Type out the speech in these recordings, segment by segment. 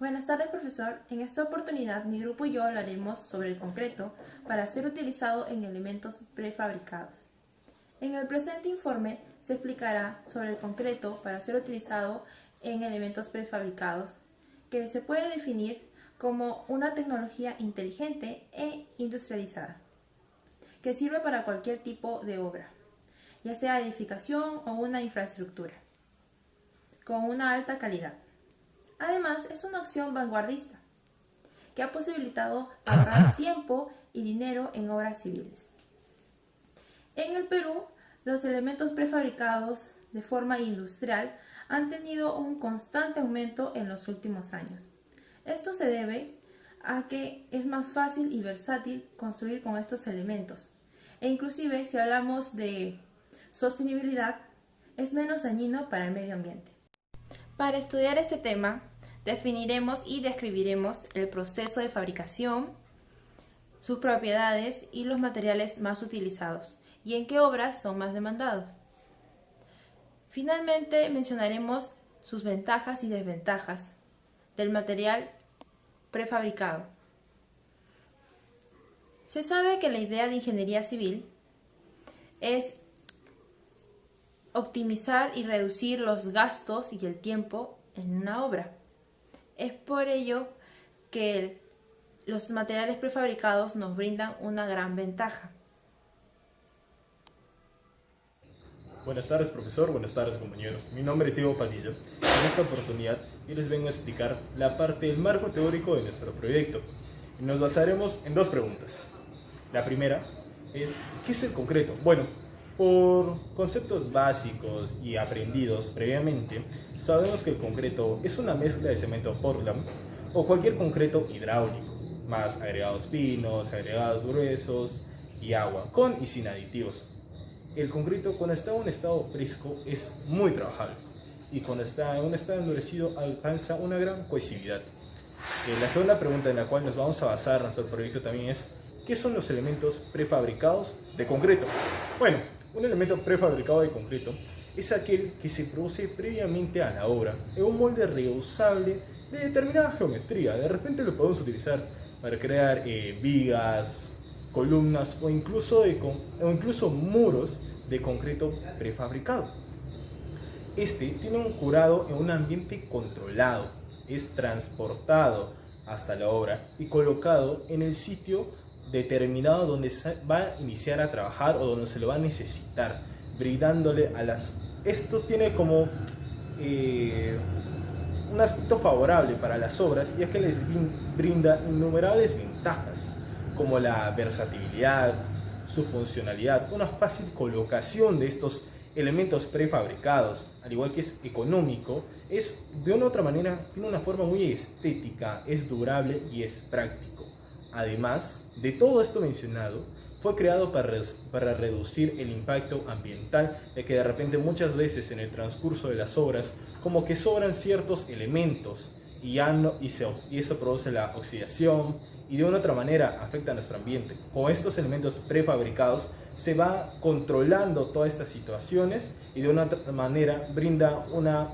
Buenas tardes, profesor. En esta oportunidad, mi grupo y yo hablaremos sobre el concreto para ser utilizado en elementos prefabricados. En el presente informe se explicará sobre el concreto para ser utilizado en elementos prefabricados, que se puede definir como una tecnología inteligente e industrializada, que sirve para cualquier tipo de obra, ya sea edificación o una infraestructura, con una alta calidad. Además, es una opción vanguardista que ha posibilitado ahorrar tiempo y dinero en obras civiles. En el Perú, los elementos prefabricados de forma industrial han tenido un constante aumento en los últimos años. Esto se debe a que es más fácil y versátil construir con estos elementos. E inclusive, si hablamos de sostenibilidad, es menos dañino para el medio ambiente. Para estudiar este tema, definiremos y describiremos el proceso de fabricación, sus propiedades y los materiales más utilizados, y en qué obras son más demandados. Finalmente, mencionaremos sus ventajas y desventajas del material prefabricado. Se sabe que la idea de ingeniería civil es optimizar y reducir los gastos y el tiempo en una obra. Es por ello que los materiales prefabricados nos brindan una gran ventaja. Buenas tardes, profesor. Buenas tardes, compañeros. Mi nombre es Diego Padilla. En esta oportunidad yo les vengo a explicar la parte del marco teórico de nuestro proyecto. Y nos basaremos en dos preguntas. La primera es, ¿qué es el concreto? Bueno, por conceptos básicos y aprendidos previamente, sabemos que el concreto es una mezcla de cemento Portland o cualquier concreto hidráulico, más agregados finos, agregados gruesos y agua, con y sin aditivos. El concreto, cuando está en un estado fresco, es muy trabajable, y cuando está en un estado endurecido alcanza una gran cohesividad. La segunda pregunta en la cual nos vamos a basar nuestro proyecto también es, ¿qué son los elementos prefabricados de concreto? Bueno, un elemento prefabricado de concreto es aquel que se produce previamente a la obra en un molde reusable de determinada geometría. De repente lo podemos utilizar para crear vigas, columnas o incluso muros de concreto prefabricado. Este tiene un curado en un ambiente controlado, es transportado hasta la obra y colocado en el sitio determinado donde se va a iniciar a trabajar o donde se lo va a necesitar, brindándole a las... Esto tiene como un aspecto favorable para las obras, ya que les brinda innumerables ventajas, como la versatilidad, su funcionalidad, una fácil colocación de estos elementos prefabricados, al igual que es económico, es de una u otra manera, tiene una forma muy estética, es durable y es práctico. Además de todo esto mencionado, fue creado para reducir el impacto ambiental, de que de repente muchas veces en el transcurso de las obras como que sobran ciertos elementos y eso produce la oxidación y de una otra manera afecta a nuestro ambiente. Con estos elementos prefabricados se va controlando todas estas situaciones y de una otra manera brinda una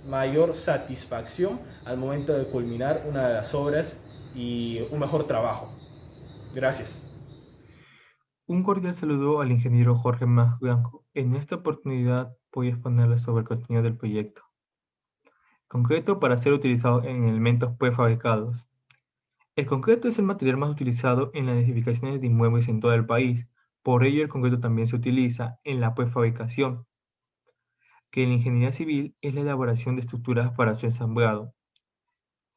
mayor satisfacción al momento de culminar una de las obras y un mejor trabajo. Gracias. Un cordial saludo al ingeniero Jorge Mas Blanco. En esta oportunidad voy a exponerles sobre el contenido del proyecto. Concreto para ser utilizado en elementos prefabricados. El concreto es el material más utilizado en las edificaciones de inmuebles en todo el país. Por ello, el concreto también se utiliza en la prefabricación, que en la ingeniería civil es la elaboración de estructuras para su ensamblado,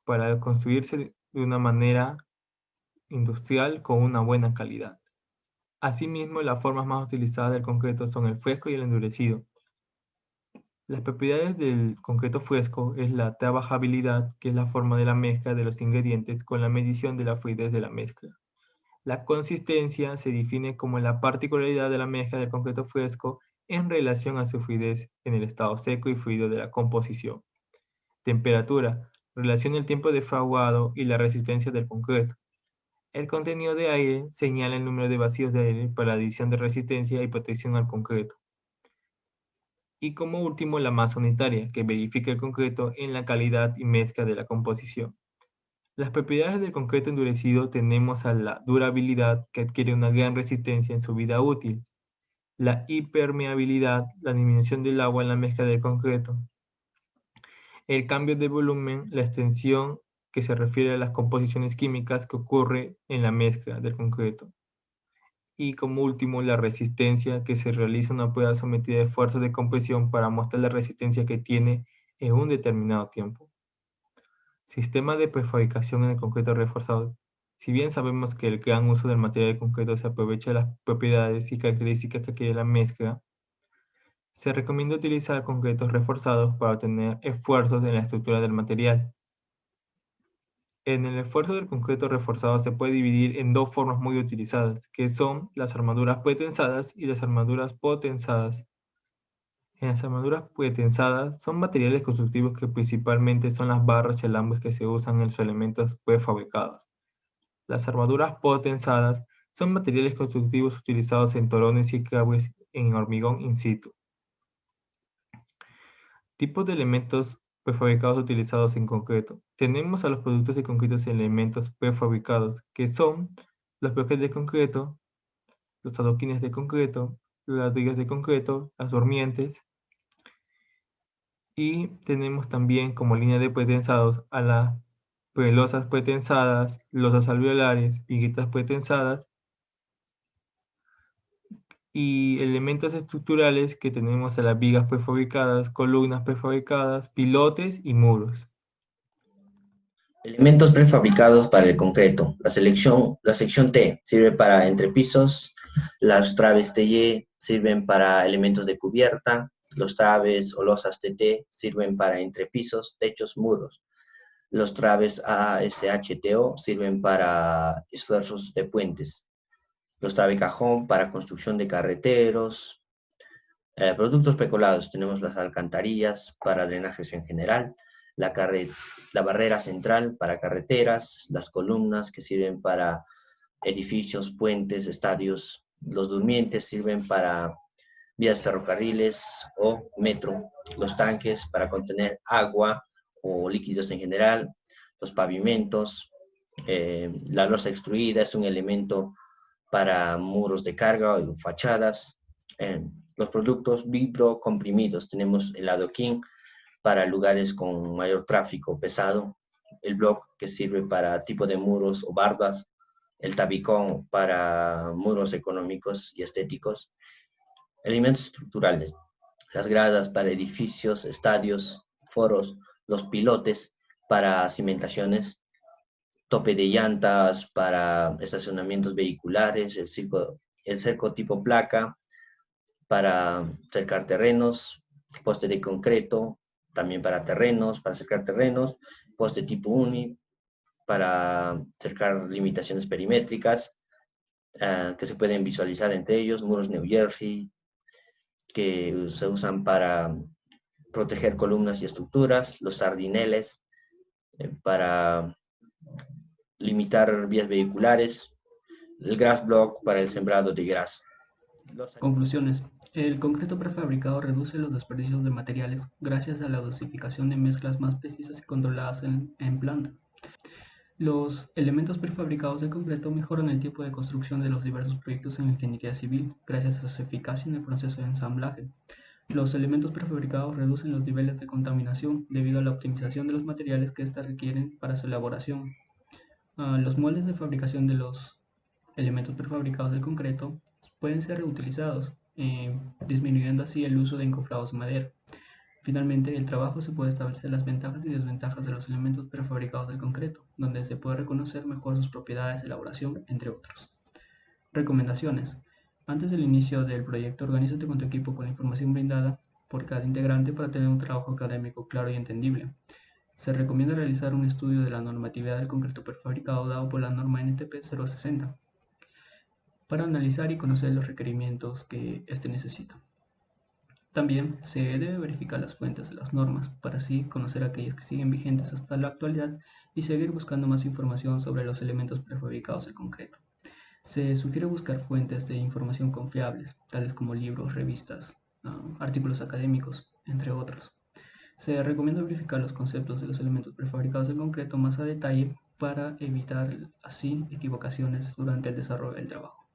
para construirse de una manera industrial con una buena calidad. Asimismo, las formas más utilizadas del concreto son el fresco y el endurecido. Las propiedades del concreto fresco es la trabajabilidad, que es la forma de la mezcla de los ingredientes con la medición de la fluidez de la mezcla. La consistencia se define como la particularidad de la mezcla del concreto fresco en relación a su fluidez en el estado seco y fluido de la composición. Temperatura relaciona el tiempo de fraguado y la resistencia del concreto. El contenido de aire señala el número de vacíos de aire para la adición de resistencia y protección al concreto. Y como último, la masa unitaria, que verifica el concreto en la calidad y mezcla de la composición. Las propiedades del concreto endurecido tenemos a la durabilidad, que adquiere una gran resistencia en su vida útil, la impermeabilidad, la disminución del agua en la mezcla del concreto, el cambio de volumen, la extensión, que se refiere a las composiciones químicas que ocurre en la mezcla del concreto. Y como último, la resistencia, que se realiza una prueba sometida a esfuerzos de compresión para mostrar la resistencia que tiene en un determinado tiempo. Sistema de prefabricación en el concreto reforzado. Si bien sabemos que el gran uso del material de concreto se aprovecha de las propiedades y características que adquiere la mezcla, se recomienda utilizar concretos reforzados para obtener esfuerzos en la estructura del material. En el esfuerzo del concreto reforzado se puede dividir en dos formas muy utilizadas, que son las armaduras pretensadas y las armaduras potensadas. En las armaduras pretensadas son materiales constructivos que principalmente son las barras y alambres que se usan en los elementos prefabricados. Las armaduras potensadas son materiales constructivos utilizados en torones y cables en hormigón in situ. Tipos de elementos prefabricados utilizados en concreto. Tenemos a los productos de concreto y elementos prefabricados, que son los bloques de concreto, los adoquines de concreto, los ladrillos de concreto, las durmientes, y tenemos también como línea de pretensados a las losas pretensadas, losas alveolares, viguetas pretensadas, y elementos estructurales que tenemos a las vigas prefabricadas, columnas prefabricadas, pilotes y muros. Elementos prefabricados para el concreto. La sección T sirve para entrepisos, las traves TY sirven para elementos de cubierta, los traves o losas TT sirven para entrepisos, techos, muros. Los traves ASHTO sirven para esfuerzos de puentes. Los traves cajón para construcción de carreteros. Productos precolados, tenemos las alcantarillas para drenajes en general, la barrera central para carreteras, las columnas que sirven para edificios, puentes, estadios, los durmientes sirven para vías ferrocarriles o metro, los tanques para contener agua o líquidos en general, los pavimentos, la losa extruida es un elemento para muros de carga o fachadas, los productos comprimidos, tenemos el adoquín para lugares con mayor tráfico pesado, el block que sirve para tipo de muros o bardas, el tabicón para muros económicos y estéticos, elementos estructurales, las gradas para edificios, estadios, foros, los pilotes para cimentaciones, tope de llantas para estacionamientos vehiculares, el cerco tipo placa para cercar terrenos, poste de concreto, también para terrenos, para cercar terrenos, poste tipo uni, para cercar limitaciones perimétricas, que se pueden visualizar entre ellos, muros New Jersey, que se usan para proteger columnas y estructuras, los sardineles, para limitar vías vehiculares, el grass block para el sembrado de gras. Conclusiones. El concreto prefabricado reduce los desperdicios de materiales gracias a la dosificación de mezclas más precisas y controladas en planta. Los elementos prefabricados del concreto mejoran el tiempo de construcción de los diversos proyectos en ingeniería civil gracias a su eficacia en el proceso de ensamblaje. Los elementos prefabricados reducen los niveles de contaminación debido a la optimización de los materiales que éstas requieren para su elaboración. Los moldes de fabricación de los elementos prefabricados del concreto pueden ser reutilizados, disminuyendo así el uso de encofrados de madera. Finalmente, en el trabajo se puede establecer las ventajas y desventajas de los elementos prefabricados del concreto, donde se puede reconocer mejor sus propiedades de elaboración, entre otros. Recomendaciones. Antes del inicio del proyecto, organízate con tu equipo con la información brindada por cada integrante para tener un trabajo académico claro y entendible. Se recomienda realizar un estudio de la normatividad del concreto prefabricado dado por la norma NTP 060 para analizar y conocer los requerimientos que éste necesita. También se debe verificar las fuentes de las normas para así conocer aquellas que siguen vigentes hasta la actualidad y seguir buscando más información sobre los elementos prefabricados del concreto. Se sugiere buscar fuentes de información confiables, tales como libros, revistas, artículos académicos, entre otros. Se recomienda verificar los conceptos de los elementos prefabricados del concreto más a detalle para evitar así equivocaciones durante el desarrollo del trabajo.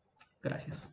Gracias.